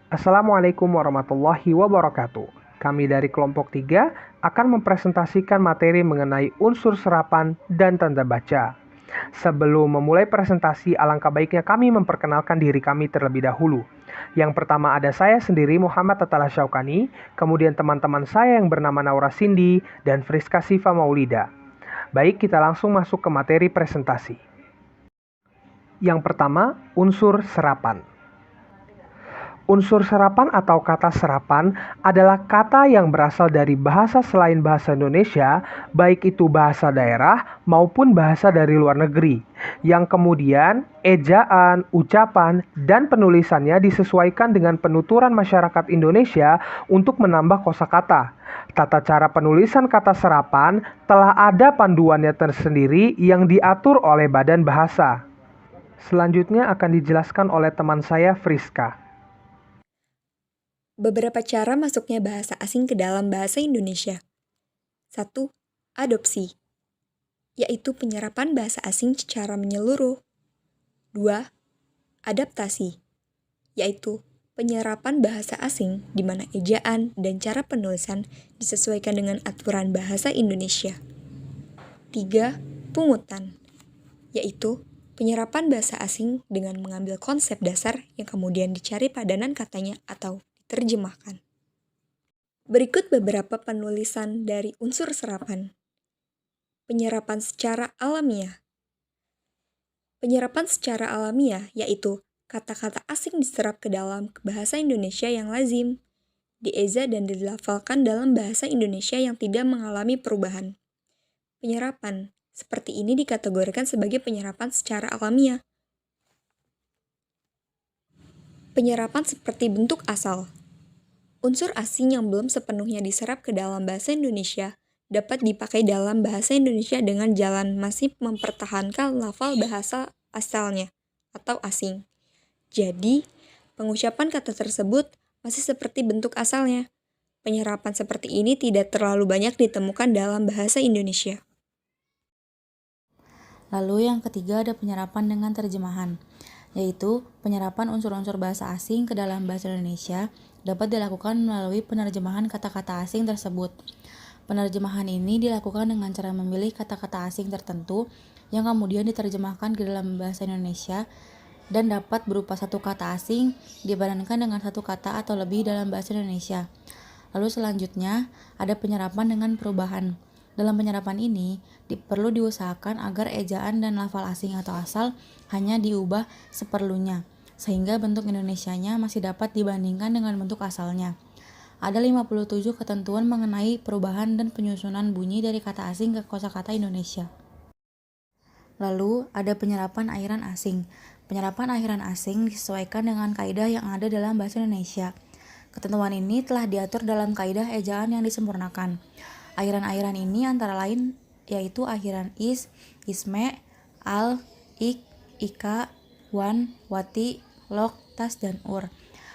Assalamualaikum warahmatullahi wabarakatuh. Kami dari kelompok 3 akan mempresentasikan materi mengenai unsur serapan dan tanda baca. Sebelum memulai presentasi, alangkah baiknya kami memperkenalkan diri kami terlebih dahulu. Yang pertama ada saya sendiri Muhammad Tatala Syaukani, kemudian teman-teman saya yang bernama Naura Cindy dan Friska Siva Maulida. Baik, kita langsung masuk ke materi presentasi. Yang pertama, unsur serapan. Unsur serapan atau kata serapan adalah kata yang berasal dari bahasa selain bahasa Indonesia, baik itu bahasa daerah maupun bahasa dari luar negeri, yang kemudian ejaan, ucapan, dan penulisannya disesuaikan dengan penuturan masyarakat Indonesia untuk menambah kosakata. Tata cara penulisan kata serapan telah ada panduannya tersendiri yang diatur oleh Badan Bahasa. Selanjutnya akan dijelaskan oleh teman saya Friska. Beberapa cara masuknya bahasa asing ke dalam bahasa Indonesia. 1. Adopsi, yaitu penyerapan bahasa asing secara menyeluruh. 2. Adaptasi, yaitu penyerapan bahasa asing di mana ejaan dan cara penulisan disesuaikan dengan aturan bahasa Indonesia. 3. Pungutan, yaitu penyerapan bahasa asing dengan mengambil konsep dasar yang kemudian dicari padanan katanya atau diterjemahkan. Berikut beberapa penulisan dari unsur serapan. Penyerapan secara alamiah. Penyerapan secara alamiah yaitu kata-kata asing diserap ke dalam bahasa Indonesia yang lazim, dieza dan dilafalkan dalam bahasa Indonesia yang tidak mengalami perubahan. Penyerapan seperti ini dikategorikan sebagai penyerapan secara alamiah. Penyerapan seperti bentuk asal. Unsur asing yang belum sepenuhnya diserap ke dalam bahasa Indonesia dapat dipakai dalam bahasa Indonesia dengan jalan masih mempertahankan lafal bahasa asalnya atau asing. Jadi, pengucapan kata tersebut masih seperti bentuk asalnya. Penyerapan seperti ini tidak terlalu banyak ditemukan dalam bahasa Indonesia. Lalu yang ketiga ada penyerapan dengan terjemahan, yaitu penyerapan unsur-unsur bahasa asing ke dalam bahasa Indonesia dapat dilakukan melalui penerjemahan kata-kata asing tersebut. Penerjemahan ini dilakukan dengan cara memilih kata-kata asing tertentu yang kemudian diterjemahkan ke dalam bahasa Indonesia dan dapat berupa satu kata asing dipadankan dengan satu kata atau lebih dalam bahasa Indonesia. Lalu selanjutnya ada penyerapan dengan perubahan. Dalam penyerapan ini perlu diusahakan agar ejaan dan lafal asing atau asal hanya diubah seperlunya, sehingga bentuk Indonesianya masih dapat dibandingkan dengan bentuk asalnya. Ada 57 ketentuan mengenai perubahan dan penyusunan bunyi dari kata asing ke kosakata Indonesia. Lalu ada penyerapan akhiran asing. Penyerapan akhiran asing disesuaikan dengan kaidah yang ada dalam bahasa Indonesia. Ketentuan ini telah diatur dalam kaidah ejaan yang disempurnakan. Akhiran-akhiran ini antara lain yaitu akhiran is, isme, al, ik, ika, wan, wati, lok, tas, dan ur.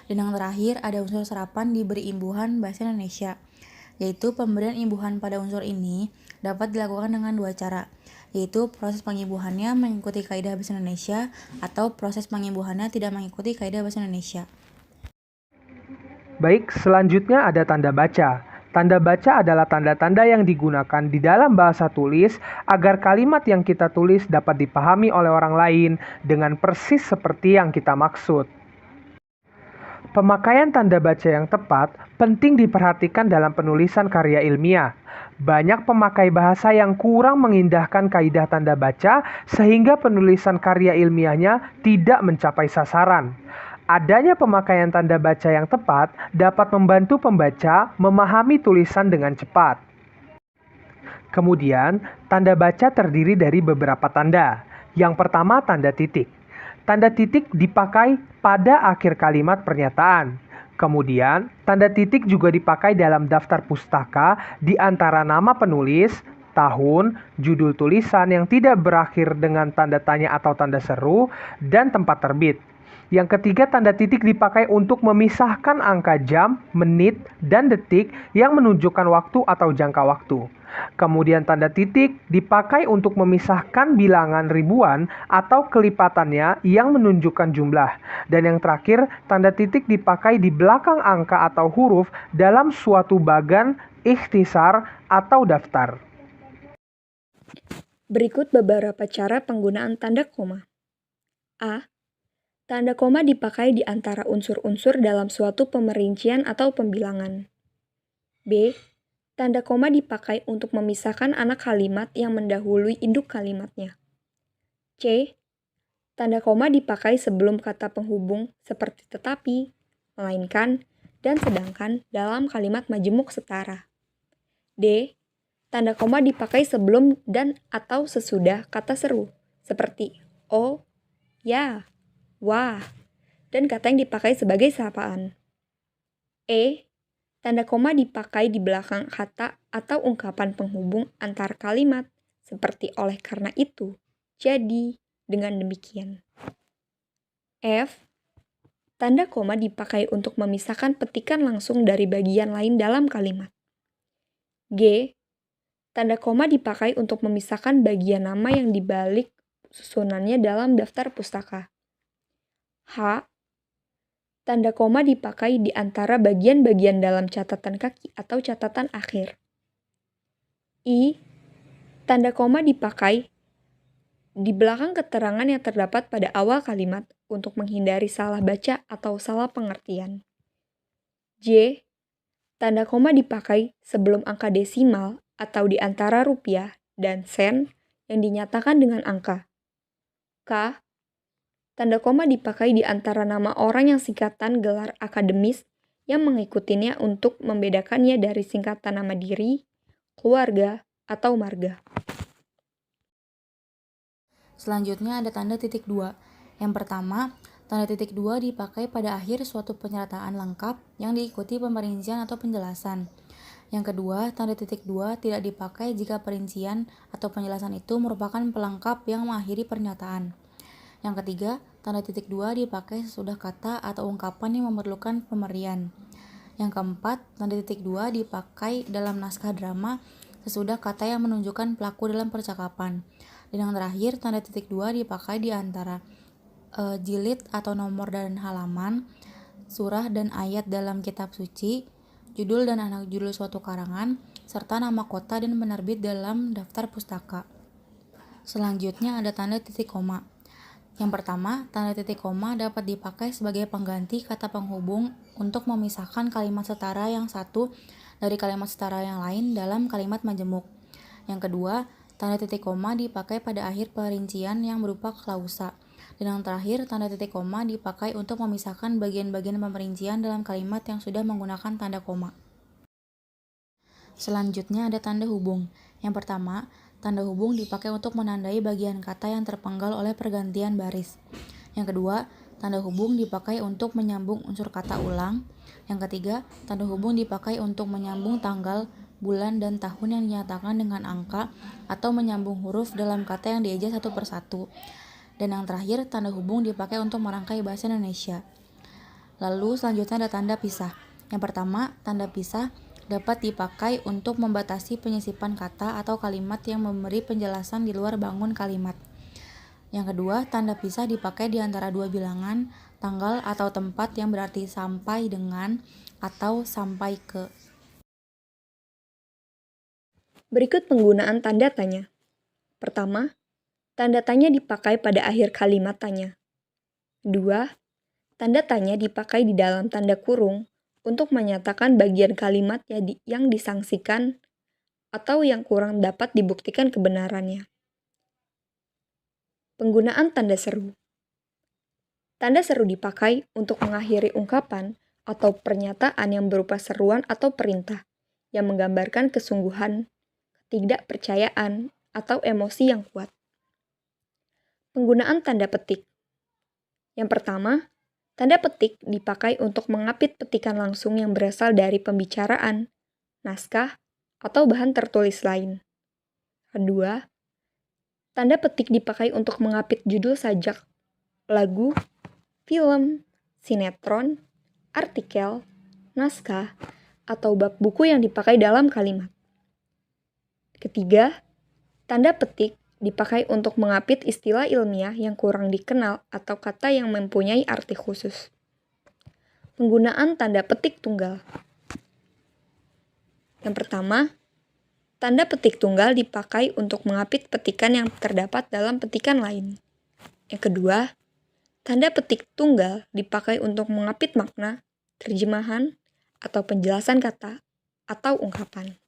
Dan yang terakhir ada unsur serapan diberi imbuhan bahasa Indonesia, yaitu pemberian imbuhan pada unsur ini dapat dilakukan dengan dua cara, yaitu proses pengimbuhannya mengikuti kaidah bahasa Indonesia atau proses pengimbuhannya tidak mengikuti kaidah bahasa Indonesia. Baik, selanjutnya ada tanda baca. Tanda baca adalah tanda-tanda yang digunakan di dalam bahasa tulis agar kalimat yang kita tulis dapat dipahami oleh orang lain dengan persis seperti yang kita maksud. Pemakaian tanda baca yang tepat penting diperhatikan dalam penulisan karya ilmiah. Banyak pemakai bahasa yang kurang mengindahkan kaidah tanda baca sehingga penulisan karya ilmiahnya tidak mencapai sasaran. Adanya pemakaian tanda baca yang tepat dapat membantu pembaca memahami tulisan dengan cepat. Kemudian, tanda baca terdiri dari beberapa tanda. Yang pertama, tanda titik. Tanda titik dipakai pada akhir kalimat pernyataan. Kemudian, tanda titik juga dipakai dalam daftar pustaka di antara nama penulis, tahun, judul tulisan yang tidak berakhir dengan tanda tanya atau tanda seru, dan tempat terbit. Yang ketiga, tanda titik dipakai untuk memisahkan angka jam, menit, dan detik yang menunjukkan waktu atau jangka waktu. Kemudian tanda titik dipakai untuk memisahkan bilangan ribuan atau kelipatannya yang menunjukkan jumlah. Dan yang terakhir, tanda titik dipakai di belakang angka atau huruf dalam suatu bagan, ikhtisar, atau daftar. Berikut beberapa cara penggunaan tanda koma. A. Tanda koma dipakai di antara unsur-unsur dalam suatu pemerincian atau pembilangan. B. Tanda koma dipakai untuk memisahkan anak kalimat yang mendahului induk kalimatnya. C. Tanda koma dipakai sebelum kata penghubung seperti tetapi, melainkan, dan sedangkan dalam kalimat majemuk setara. D. Tanda koma dipakai sebelum dan atau sesudah kata seru, seperti oh, ya, wah, dan kata yang dipakai sebagai sapaan. E. Tanda koma dipakai di belakang kata atau ungkapan penghubung antar kalimat, seperti oleh karena itu, jadi, dengan demikian. F. Tanda koma dipakai untuk memisahkan petikan langsung dari bagian lain dalam kalimat. G. Tanda koma dipakai untuk memisahkan bagian nama yang dibalik susunannya dalam daftar pustaka. H. Tanda koma dipakai di antara bagian-bagian dalam catatan kaki atau catatan akhir. I. Tanda koma dipakai di belakang keterangan yang terdapat pada awal kalimat untuk menghindari salah baca atau salah pengertian. J. Tanda koma dipakai sebelum angka desimal atau di antara rupiah dan sen yang dinyatakan dengan angka. K. Tanda koma dipakai di antara nama orang yang singkatan gelar akademis yang mengikutinya untuk membedakannya dari singkatan nama diri, keluarga, atau marga. Selanjutnya ada tanda titik dua. Yang pertama, tanda titik dua dipakai pada akhir suatu pernyataan lengkap yang diikuti pemerincian atau penjelasan. Yang kedua, tanda titik dua tidak dipakai jika perincian atau penjelasan itu merupakan pelengkap yang mengakhiri pernyataan. Yang ketiga, tanda titik dua dipakai sesudah kata atau ungkapan yang memerlukan pemerian. Yang keempat, tanda titik dua dipakai dalam naskah drama sesudah kata yang menunjukkan pelaku dalam percakapan. Dan yang terakhir, tanda titik dua dipakai di antara jilid atau nomor dan halaman, surah dan ayat dalam kitab suci, judul dan anak judul suatu karangan, serta nama kota dan penerbit dalam daftar pustaka. Selanjutnya ada tanda titik koma. Yang pertama, tanda titik koma dapat dipakai sebagai pengganti kata penghubung untuk memisahkan kalimat setara yang satu dari kalimat setara yang lain dalam kalimat majemuk. Yang kedua, tanda titik koma dipakai pada akhir perincian yang berupa klausa. Dan yang terakhir, tanda titik koma dipakai untuk memisahkan bagian-bagian pemerincian dalam kalimat yang sudah menggunakan tanda koma. Selanjutnya ada tanda hubung. Yang pertama, tanda hubung dipakai untuk menandai bagian kata yang terpenggal oleh pergantian baris. Yang kedua, tanda hubung dipakai untuk menyambung unsur kata ulang. Yang ketiga, tanda hubung dipakai untuk menyambung tanggal, bulan, dan tahun yang dinyatakan dengan angka atau menyambung huruf dalam kata yang dieja satu persatu. Dan yang terakhir, tanda hubung dipakai untuk merangkai bahasa Indonesia. Lalu selanjutnya ada tanda pisah. Yang pertama, tanda pisah dapat dipakai untuk membatasi penyisipan kata atau kalimat yang memberi penjelasan di luar bangun kalimat. Yang kedua, tanda pisah dipakai di antara dua bilangan, tanggal atau tempat yang berarti sampai dengan atau sampai ke. Berikut penggunaan tanda tanya. Pertama, tanda tanya dipakai pada akhir kalimat tanya. Kedua, tanda tanya dipakai di dalam tanda kurung untuk menyatakan bagian kalimat yang disangsikan atau yang kurang dapat dibuktikan kebenarannya. Penggunaan tanda seru. Tanda seru dipakai untuk mengakhiri ungkapan atau pernyataan yang berupa seruan atau perintah yang menggambarkan kesungguhan, ketidakpercayaan, atau emosi yang kuat. Penggunaan tanda petik. Yang pertama, tanda petik dipakai untuk mengapit petikan langsung yang berasal dari pembicaraan, naskah, atau bahan tertulis lain. Kedua, tanda petik dipakai untuk mengapit judul sajak, lagu, film, sinetron, artikel, naskah, atau bab buku yang dipakai dalam kalimat. Ketiga, tanda petik dipakai untuk mengapit istilah ilmiah yang kurang dikenal atau kata yang mempunyai arti khusus. Penggunaan tanda petik tunggal. Yang pertama, tanda petik tunggal dipakai untuk mengapit petikan yang terdapat dalam petikan lain. Yang kedua, tanda petik tunggal dipakai untuk mengapit makna, terjemahan, atau penjelasan kata atau ungkapan.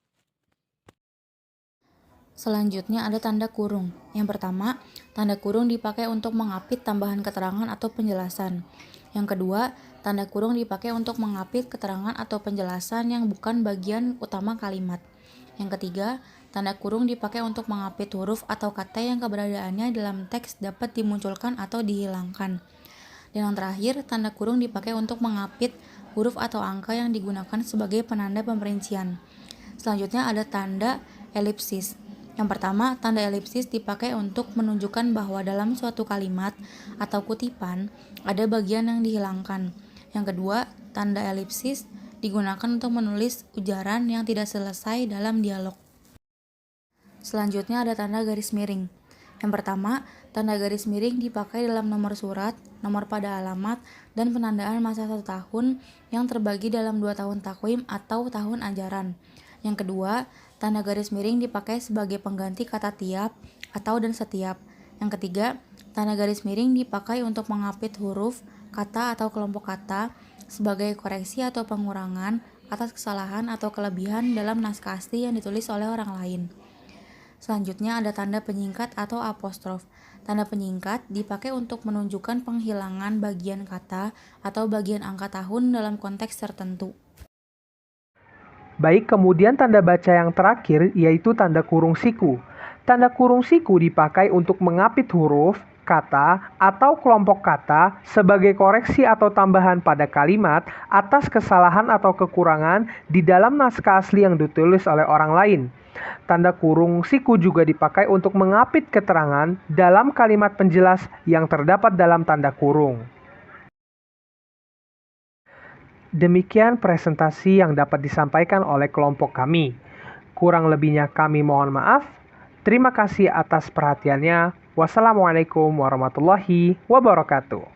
Selanjutnya ada tanda kurung. Yang pertama, tanda kurung dipakai untuk mengapit tambahan keterangan atau penjelasan. Yang kedua, tanda kurung dipakai untuk mengapit keterangan atau penjelasan yang bukan bagian utama kalimat. Yang ketiga, tanda kurung dipakai untuk mengapit huruf atau kata yang keberadaannya dalam teks dapat dimunculkan atau dihilangkan. Dan yang terakhir, tanda kurung dipakai untuk mengapit huruf atau angka yang digunakan sebagai penanda pemerincian. Selanjutnya ada tanda elipsis. Yang pertama, tanda elipsis dipakai untuk menunjukkan bahwa dalam suatu kalimat atau kutipan ada bagian yang dihilangkan. Yang kedua, tanda elipsis digunakan untuk menulis ujaran yang tidak selesai dalam dialog. Selanjutnya ada tanda garis miring. Yang pertama, tanda garis miring dipakai dalam nomor surat, nomor pada alamat, dan penandaan masa 1 tahun yang terbagi dalam 2 tahun takwim atau tahun ajaran. Yang kedua, tanda garis miring dipakai sebagai pengganti kata tiap atau dan setiap. Yang ketiga, tanda garis miring dipakai untuk mengapit huruf, kata atau kelompok kata sebagai koreksi atau pengurangan atas kesalahan atau kelebihan dalam naskah asli yang ditulis oleh orang lain. Selanjutnya ada tanda penyingkat atau apostrof. Tanda penyingkat dipakai untuk menunjukkan penghilangan bagian kata atau bagian angka tahun dalam konteks tertentu. Baik, kemudian tanda baca yang terakhir yaitu tanda kurung siku. Tanda kurung siku dipakai untuk mengapit huruf, kata, atau kelompok kata sebagai koreksi atau tambahan pada kalimat atas kesalahan atau kekurangan di dalam naskah asli yang ditulis oleh orang lain. Tanda kurung siku juga dipakai untuk mengapit keterangan dalam kalimat penjelas yang terdapat dalam tanda kurung. Demikian presentasi yang dapat disampaikan oleh kelompok kami. Kurang lebihnya kami mohon maaf. Terima kasih atas perhatiannya. Wassalamualaikum warahmatullahi wabarakatuh.